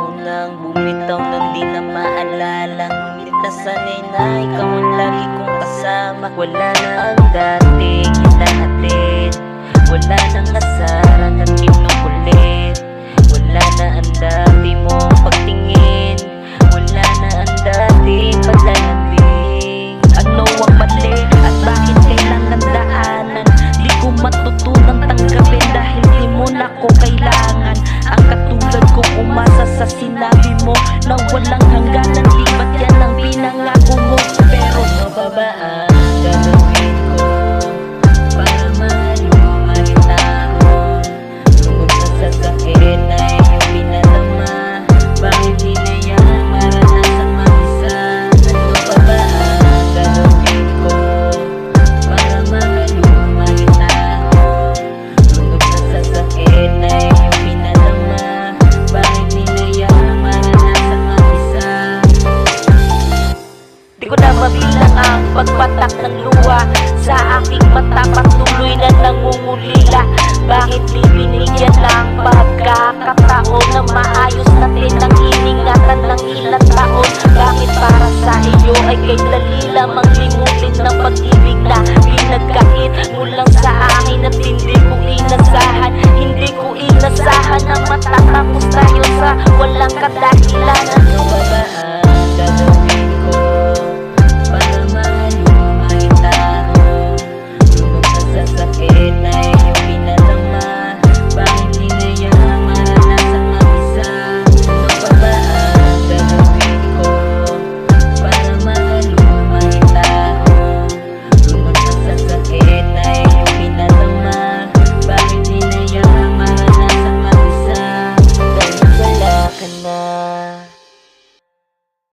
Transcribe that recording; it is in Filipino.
ikaw nang bumitaw nang di na maalala. Ngunit nasanay na ikaw ang lagi kong kasama. Wala na ang dating hinahatid, wala nang asaran at kinukulit. Wala na ang dati mong pagtingin, wala na ang dating paglalambing. Ano ang mali at bakit kailangan daanan? Di ko matutunang tanggapin dahil di mo na ko kailangan. Ang katulad ko umasa sa sinabi mo na walang hangganan. Di ba't yan ang pinangako mo? Pero ano ba ba ang gagawin ko para malumalit ako? Tungkol sa sasakit na iyong pinalama, bakit di na yan maranasan mag-isa? Ano ba ba ang gagawin ko para malumalit ako? Tungkol sa sasakit na iyong pinalama, bakit di na yan maranasan mag-isa? Di ko na mabilang ang pagpatak ng luha sa aking mata, patuloy na nangungulila. Bakit di binigyan ng pagkakataon na maayos natin ang iningatan ng ilang taon? Bakit para sa iyo ay kay dali lamang limutin ng pag-ibig na pinagkait mo lang sa akin at hindi ko inasahan? Hindi ko inasahan na matatapos tayo sa walang kadahilanan.